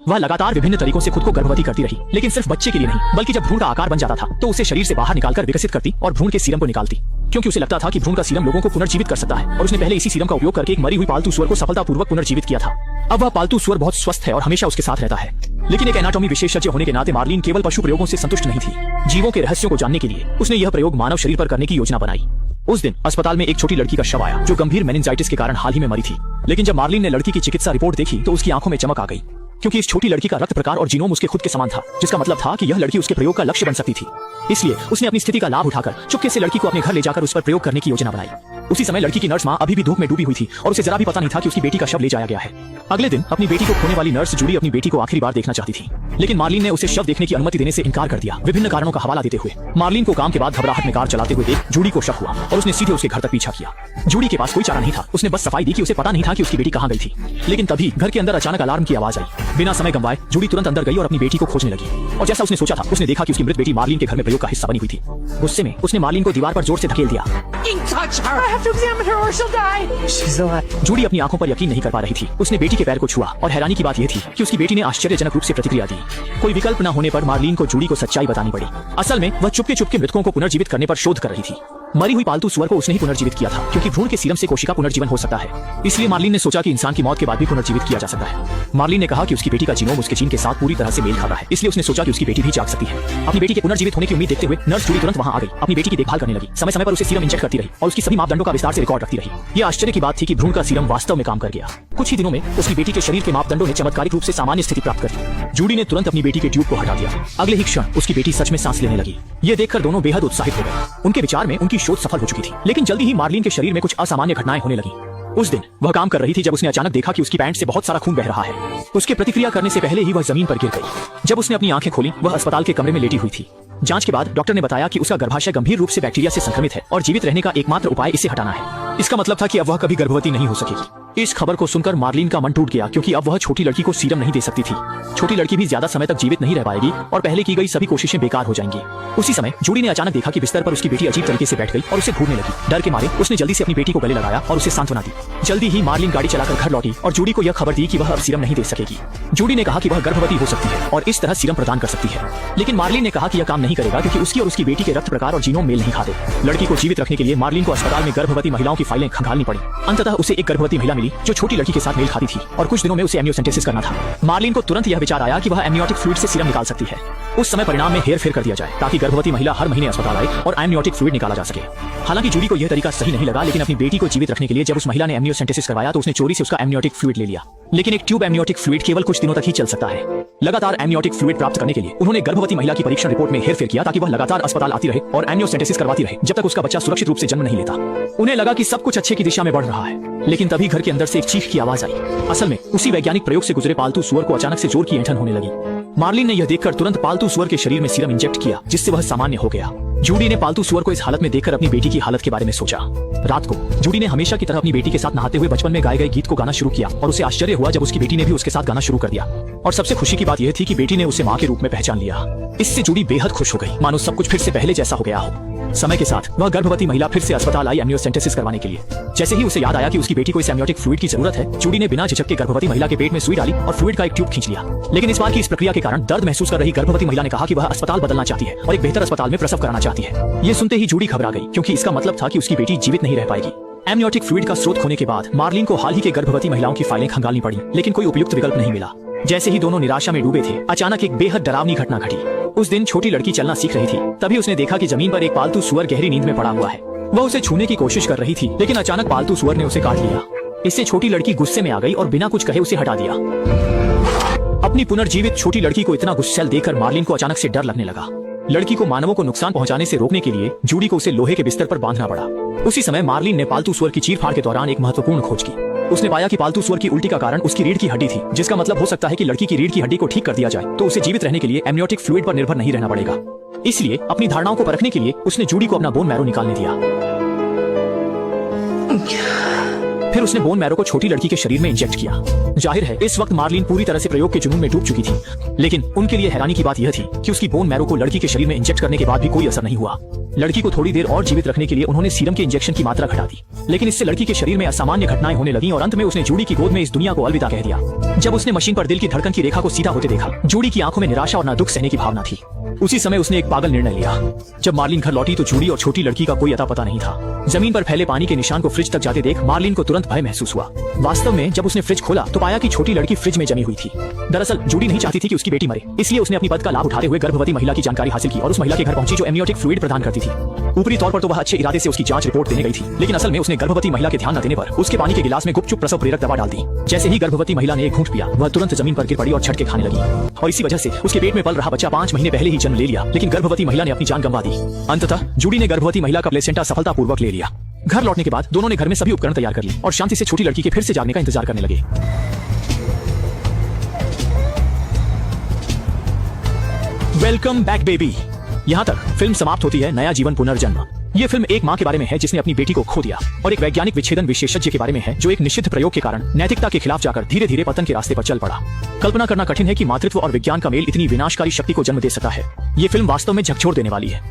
वह लगातार विभिन्न तरीकों से खुद को गर्भवती करती रही, लेकिन सिर्फ बच्चे के लिए नहीं बल्कि जब भ्रूण का आकार बन जाता था तो उसे शरीर से बाहर निकालकर विकसित करती और भ्रूण के सीरम को निकालती, क्योंकि उसे लगता था कि भ्रूण का सीरम लोगों को पुनर्जीवित कर सकता है और उसने पहले इसी सीरम का उपयोग करके एक मरी हुई पालतू सुअर को सफलतापूर्वक पुनर्जीवित किया था। अब वह पालतू सुअर बहुत स्वस्थ है और हमेशा उसके साथ रहता है। लेकिन एक एनाटॉमी विशेषज्ञ होने के नाते मार्लिन केवल पशु प्रयोगों से संतुष्ट नहीं थी। जीवों के रहस्यों को जानने के लिए उसने यह प्रयोग मानव शरीर पर करने की योजना बनाई। उस दिन अस्पताल में एक छोटी लड़की का शव आया जो गंभीर मेनिंजाइटिस के कारण हाल ही में मरी थी। लेकिन जब मार्लिन ने लड़की की चिकित्सा रिपोर्ट देखी तो उसकी आंखों में चमक आ गई, क्योंकि इस छोटी लड़की का रक्त प्रकार और जीनोम उसके खुद के समान था, जिसका मतलब था कि यह लड़की उसके प्रयोग का लक्ष्य बन सकती थी। इसलिए उसने अपनी स्थिति का लाभ उठाकर चुपके से लड़की को अपने घर ले जाकर उस पर प्रयोग करने की योजना बनाई। उसी समय लड़की की नर्स माँ अभी भी धूप में डूबी हुई थी और उसे जरा भी पता नहीं था कि उसकी बेटी का शव ले जाया गया है। अगले दिन अपनी बेटी को खोने वाली नर्स जूडी अपनी बेटी को आखिरी बार देखना चाहती थी, लेकिन मार्लिन ने उसे शव देखने की अनुमति देने से इनकार कर दिया, विभिन्न कारणों का हवाला देते हुए। मार्लिन को काम के बाद घबराहट में कार चलाते हुए देख जूडी को शक हुआ और उसने सीधे उसके घर तक पीछा किया। जूडी के पास कोई चारा नहीं था, उसने बस सफाई दी कि उसे पता नहीं था कि उसकी बेटी कहाँ गई थी। लेकिन तभी घर के अंदर अचानक अलार्म की आवाज आई। बिना समय गंवाए जूडी तुरंत अंदर गई और अपनी बेटी को खोजने लगी, और जैसा उसने सोचा था उसने देखा कि उसकी मृत बेटी मार्लिन के घर में प्रयोग का हिस्सा बनी हुई थी। गुस्से में उसने मार्लिन को दीवार पर जोर से धकेल दिया। जूडी अपनी आंखों पर यकीन नहीं कर पा रही थी। उसने बेटी के पैर को छुआ और हैरानी की बात यह थी कि उसकी बेटी ने आश्चर्यजनक रूप से प्रतिक्रिया दी। कोई विकल्प न होने पर मार्लिन को जूडी को सच्चाई बतानी पड़ी। असल में वह चुपके चुपके मृतकों को पुनर्जीवित करने पर शोध कर रही थी। मरी हुई पालतू सुअर को उसने ही पुनर्जीवित किया था, क्योंकि भ्रूण के सीरम से कोशिका पुनर्जीवन हो सकता है। इसलिए मार्लिन ने सोचा कि इंसान की मौत के बाद भी पुनर्जीवित किया जा सकता है। मार्लिन ने कहा कि उसकी बेटी का जीनोम उसके जीन के साथ पूरी तरह से मेल खाता है, इसलिए उसने सोचा कि उसकी बेटी भी जाग सकती है। अपनी बेटी के पुनर्जीवित होने की उम्मीद देखते हुए नर्स जूडी तुरंत वहां आ गई, अपनी बेटी की देखभाल करने लगी, समय समय पर उसे सीरम इंजेक्ट करती रही और उसकी सभी मापदंडों का विस्तार से रिकॉर्ड रखती रही। ये आश्चर्य की बात थी कि भ्रूण का सीरम वास्तव में काम कर गया। कुछ ही दिनों में उसकी बेटी के शरीर के मापदंडों ने चमत्कारिक रूप से सामान्य स्थिति प्राप्त कर ली। जूडी ने तुरंत अपनी बेटी के ट्यूब को हटा दिया। अगले ही क्षण उसकी बेटी सच में सांस लेने लगी। ये देखकर दोनों बेहद उत्साहित हो गए। उनके विचार में उनकी शोध सफल हो चुकी थी, लेकिन जल्दी ही मार्लिन के शरीर में कुछ असामान्य घटनाएं होने लगी। उस दिन वह काम कर रही थी जब उसने अचानक देखा कि उसकी पैंट से बहुत सारा खून बह रहा है। उसके प्रतिक्रिया करने से पहले ही वह जमीन पर गिर गई। जब उसने अपनी आंखें खोली वह अस्पताल के कमरे में लेटी हुई थी। जांच के बाद डॉक्टर ने बताया कि उसका गर्भाशय गंभीर रूप से बैक्टीरिया से संक्रमित है और जीवित रहने का एकमात्र उपाय इसे हटाना है। इसका मतलब था कि अब वह कभी गर्भवती नहीं हो सकेगी। इस खबर को सुनकर मार्लिन का मन टूट गया, क्योंकि अब वह छोटी लड़की को सीरम नहीं दे सकती थी। छोटी लड़की भी ज्यादा समय तक जीवित नहीं रह पाएगी और पहले की गई सभी कोशिशें बेकार हो जाएंगी। उसी समय जूडी ने अचानक देखा कि बिस्तर पर उसकी बेटी अजीब तरीके से बैठ गई और उसे घूरने लगी। डर के मारे उसने जल्दी से अपनी बेटी को गले लगाया और उसे सांत्वना दी। जल्दी ही मार्लिन गाड़ी चलाकर घर लौटी और जूडी को यह खबर दी कि वह अब सीरम नहीं दे सकेगी। जूडी ने कहा कि वह गर्भवती हो सकती है और इस तरह सीरम प्रदान कर सकती है, लेकिन मार्लिन ने कहा कि यह काम नहीं करेगा, क्योंकि उसकी और उसकी बेटी के रक्त प्रकार और जीनोम मेल नहीं खाते। लड़की को जीवित रखने के लिए मार्लिन को अस्पताल में गर्भवती महिलाओं की फाइलें खंगालनी पड़ी। अंततः उसे एक गर्भवती महिला मिली जो छोटी लड़की के साथ मेल खाती थी और कुछ दिनों में उसे एमनियोसेंटेसिस करना था। मार्लिन को तुरंत यह विचार आया कि वह एमनियोटिक फ्लूइड से सीरम निकाल सकती है। उस समय परिणाम में हेर फेर कर दिया जाए ताकि गर्भवती महिला हर महीने अस्पताल आए और एमनियोटिक फ्लूइड निकाला जा सके। हालांकि जूडी को यह तरीका सही नहीं लगा, लेकिन अपनी बेटी को जीवित रखने के लिए जब उस महिला ने एमनियोसेंटेसिस करवाया तो उसने चोरी से उसका एमनियोटिक फ्लूइड ले लिया। लेकिन एक ट्यूब एमनियोटिक फ्लूइड केवल कुछ दिनों तक ही चल सकता है। लगातार एमनियोटिक फ्लूइड प्राप्त करने के लिए उन्होंने गर्भवती महिला की परीक्षण रिपोर्ट में हेरफेर किया ताकि वह लगातार अस्पताल आती रहे और एमनियोसेंटेसिस करवाती रहे जब तक उसका बच्चा सुरक्षित रूप से जन्म नहीं लेता। उन्हें लगा कि सब कुछ अच्छे की दिशा में बढ़ रहा है, लेकिन तभी घर के अंदर से एक चीख की आवाज आई। असल में उसी वैज्ञानिक प्रयोग से गुजरे पालतू सुअर को अचानक से जोर की ऐंठन होने लगी। मार्लिन ने यह देखकर तुरंत पालतू सुअर के शरीर में सीरम इंजेक्ट किया, जिससे वह सामान्य हो गया। जूडी ने पालतू सुअर को इस हालत में देखकर अपनी बेटी की हालत के बारे में सोचा। रात को जूडी ने हमेशा की तरह अपनी बेटी के साथ नहाते हुए बचपन में गाए गए गीत को गाना शुरू किया और उसे आश्चर्य हुआ जब उसकी बेटी ने भी उसके साथ गाना शुरू कर दिया। और सबसे खुशी की बात यह थी कि बेटी ने उसे माँ के रूप में पहचान लिया। इससे जूडी बेहद खुश हो गई, मानो सब कुछ फिर से पहले जैसा हो गया हो। समय के साथ वह गर्भवती महिला फिर से अस्पताल आई एमनियोसेंटेसिस करवाने के लिए। जैसे ही उसे याद आया कि उसकी बेटी को इस एमनियोटिक फ्लूइड की जरूरत है, जूडी ने बिना झिझक के गर्भवती महिला के पेट में सुई डाली और फ्लूइड का एक ट्यूब खींच लिया। लेकिन इस बार की इस प्रक्रिया के कारण दर्द महसूस कर रही गर्भवती महिला ने कहा कि वह अस्पताल बदलना चाहती है और एक बेहतर अस्पताल में प्रसव कराना चाहती है। ये सुनते ही जूडी घबरा गई, क्योंकि इसका मतलब था कि उसकी बेटी जीवित नहीं रह पाएगी। एमनियोटिक फ्लूइड का स्रोत खोने के बाद मार्लिन को हाल ही के गर्भवती महिलाओं की फाइलें खंगालनी पड़ी, लेकिन कोई उपयुक्त विकल्प नहीं मिला। जैसे ही दोनों निराशा में डूबे थे, अचानक एक बेहद डरावनी घटना घटी। उस दिन छोटी लड़की चलना सीख रही थी, तभी उसने देखा कि जमीन पर एक पालतू सुअर गहरी नींद में पड़ा हुआ है। वह उसे छूने की कोशिश कर रही थी, लेकिन अचानक पालतू सुअर ने उसे काट लिया। इससे छोटी लड़की गुस्से में आ गई और बिना कुछ कहे उसे हटा दिया। अपनी पुनर्जीवित छोटी लड़की को इतना गुस्सैल देखकर मार्लिन को अचानक से डर लगने लगा। लड़की को मानवों को नुकसान पहुंचाने से रोकने के लिए जूडी को उसे लोहे के बिस्तर पर बांधना पड़ा। उसी समय मार्लिन ने पालतू सुअर की चीरफाड़ के दौरान एक महत्वपूर्ण खोज की। उसने पाया कि पालतू सुअर की उल्टी का कारण उसकी रीढ़ की हड्डी थी, जिसका मतलब हो सकता है कि लड़की की रीढ़ की हड्डी को ठीक कर दिया जाए तो उसे जीवित रहने के लिए एमनियोटिक फ्लूइड पर निर्भर नहीं रहना पड़ेगा। इसलिए अपनी धारणाओं को परखने के लिए उसने जूडी को अपना बोन मैरो निकालने दिया। फिर उसने बोन मैरो को छोटी लड़की के शरीर में इंजेक्ट किया। जाहिर है इस वक्त मार्लिन पूरी तरह से प्रयोग के जुनून में डूब चुकी थी, लेकिन उनके लिए हैरानी की बात यह थी कि उसकी बोन मैरो को लड़की के शरीर में इंजेक्ट करने के बाद भी कोई असर नहीं हुआ। लड़की को थोड़ी देर और जीवित रखने के लिए उन्होंने सीरम के इंजेक्शन की मात्रा घटा दी, लेकिन इससे लड़की के शरीर में असामान्य घटनाएं होने लगीं और अंत में उसने जूडी की गोद में इस दुनिया को अलविदा कह दिया। जब उसने मशीन पर दिल की धड़कन की रेखा को सीधा होते देखा, जूडी की आंखों में निराशा और ना दुख सहने की भावना थी। उसी समय उसने एक पागल निर्णय लिया। जब मार्लिन घर लौटी तो जूडी और छोटी लड़की का कोई अता पता नहीं था। जमीन पर फैले पानी के निशान को फ्रिज तक जाते देख मार्लिन को तुरंत भय महसूस हुआ। वास्तव में जब उसने फ्रिज खोला तो पाया कि छोटी लड़की फ्रिज में जमी हुई थी। दरअसल जूडी नहीं चाहती थी कि उसकी बेटी मरे, इसलिए उसने अपनी पद का लाभ उठाते हुए गर्भवती महिला की जानकारी हासिल की और उस महिला के घर पहुंची जो एमनियोटिक फ्लूइड प्रदान करती थी। ऊपरी तौर पर तो वह अच्छे इरादे से उसकी जांच रिपोर्ट देने गई थी, लेकिन असल में उसने गर्भवती महिला के ध्यान न देने पर उसके पानी के गिलास में गुपचुप प्रसव प्रेरक दवा डाल दी। जैसे ही गर्भवती महिला ने एक घूंट पिया, वह तुरंत जमीन पर गिर पड़ी और झटके खाने लगी और इसी वजह से उसके पेट में पल रहा बच्चा 5 महीने पहले ही जन्म ले लिया, लेकिन गर्भवती महिला ने अपनी जान गंवा दी। अंततः जूडी ने गर्भवती महिला का प्लेसेंटा सफलतापूर्वक ले लिया। घर लौटने के बाद दोनों ने घर में सभी उपकरण तैयार कर लिए और शांति से छोटी लड़की के फिर से जागने का इंतजार करने लगे। Welcome back baby. यहाँ तक फिल्म समाप्त होती है। नया जीवन पुनर्जन्म। ये फिल्म एक माँ के बारे में है जिसने अपनी बेटी को खो दिया और एक वैज्ञानिक विच्छेदन विशेषज्ञ के बारे में है जो एक निषिद्ध प्रयोग के कारण नैतिकता के खिलाफ जाकर धीरे धीरे पतन के रास्ते पर चल पड़ा। कल्पना करना कठिन है कि मातृत्व और विज्ञान का मेल इतनी विनाशकारी शक्ति को जन्म दे सकता है। ये फिल्म वास्तव में झकझोर देने वाली है।